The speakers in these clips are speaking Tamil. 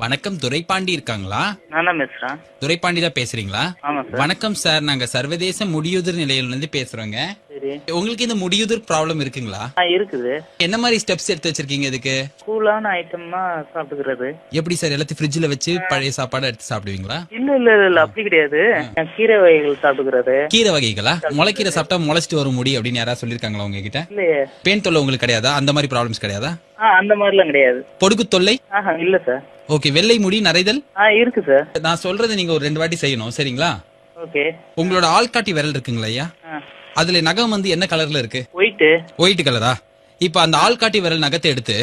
வணக்கம், துரைப்பாண்டி இருக்காங்களா? நான் தான் பேசுறேன். துரைப்பாண்டி தான் பேசுறீங்களா? ஆமா சார். வணக்கம் சார், நாங்க சர்வதேச முடியுதிர் நிலையில இருந்து பேசுறோங்க. சரி. உங்களுக்கு இந்த முடியுதிர் ப்ராப்ளம் இருக்குங்களா? இருக்குது. என்ன மாதிரி ஸ்டெப்ஸ் எடுத்து வச்சிருக்கீங்க இதுக்கு? கூலான ஐட்டம்னா சாப்பிட்டுக்கிறது. எப்படி சார், எல்லாத்தையும் ஃப்ரிட்ஜ்ல வச்சு பழைய சாப்பாடு எடுத்து சாப்பிடுவீங்களா? இல்ல அப்படி கிடையாது. கீரை வகைகள் சாப்பிட்டுக்கிறது. கீரை வகைகளா? முளைக்கீரை சாப்பிட்டா முளைச்சிட்டு வரும் முடி அப்படின்னு யாராவது சொல்லிருக்காங்களா உங்ககிட்ட? இல்லையே. பேன் தொல்லை உங்களுக்கு கிடையாதா? அந்த மாதிரி ப்ராப்ளம்ஸ் கிடையாதா? அந்த மாதிரிலாம் கிடையாது. பொடுகு தொல்லை? இல்ல சார். ஓகே. வெள்ளை முடி நரைதல்? இருக்கு சார். நான் சொல்றதை நீங்க ஒரு 2 வாட்டி செய்யணும், சரிங்களா? ஓகே. உங்களோட ஆள்காட்டி விரல் இருக்குங்களா ஐயா? அதுல நகம் வந்து என்ன கலர்ல இருக்கு? ஒயிட் கலரா? இப்ப அந்த ஆள்காட்டி விரல் நகத்தை எடுத்து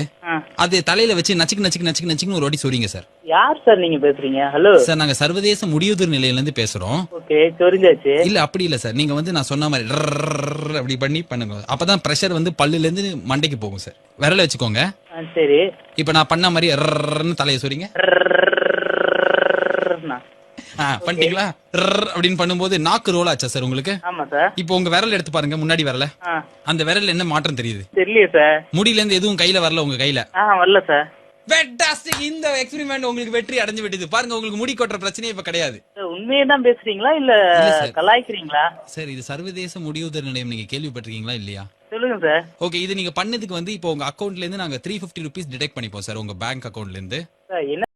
அது தலையில வச்சு நச்சுக்கு நச்சுக்கு நச்சுக்கு நச்சுக்கு ஒரு வாட்டி சொல்றீங்க சார். யார் சார் நீங்க பேசுறீங்க? ஹலோ சார், நாங்க சர்வதேச முடியுதிர் நிலையில இருந்து பேசுறோம். ஓகே, தெரிஞ்சாச்சு. இல்ல அப்படி இல்ல சார், நீங்க வந்து நான் சொன்ன மாதிரி ரர்ரர்ரர் அப்படி பண்ணி பண்ணுங்க. அப்பதான் பிரஷர் வந்து பல்லுல இருந்து மண்டைக்கு போகும் சார். விரல வச்சுக்கோங்க. சரி. இப்ப நான் பண்ண மாதிரி ரர்ரர்னு தலையை சொல்றீங்க. பண்ணிட்டீங்களா? அப்படின்னு பண்ணும்போது நாக்கு ரோல் ஆச்சா சார் உங்களுக்கு? ஆமா சார். இப்போ உங்க விரல் எடுத்து பாருங்க, முன்னாடி விரல. அந்த விரல்ல என்ன மாற்றம் தெரியுது? தெரியல சார். முடியில இருந்து எதுவும் கையில வரல உங்க கையில? வரல சார். ஃபேண்டாஸ்டிக்! இந்த எக்ஸ்பெரிமெண்ட் உங்களுக்கு வெற்றி அடைஞ்சு விட்டது. பாருங்க, உங்களுக்கு முடி கொட்டுற பிரச்சனையே இப்ப கிடையாது. உண்மையே தான் பேசுறீங்களா இல்ல கலாய்க்கிறீங்களா? சார், இது சர்வதேச முடியுதிர் நிலையம், நீங்க கேள்விப்பட்டிருக்கீங்களா இல்லையா? சொல்லுங்க சார். ஓகே, இது நீங்க பண்ணதுக்கு வந்து இப்போ உங்க அக்கவுண்ட்ல இருந்து நாங்க 350 ரூபீஸ் டிடெக்ட் பண்ணிப்போம் சார், உங்க பேங்க் அக்கவுண்ட்ல இருந்து. என்ன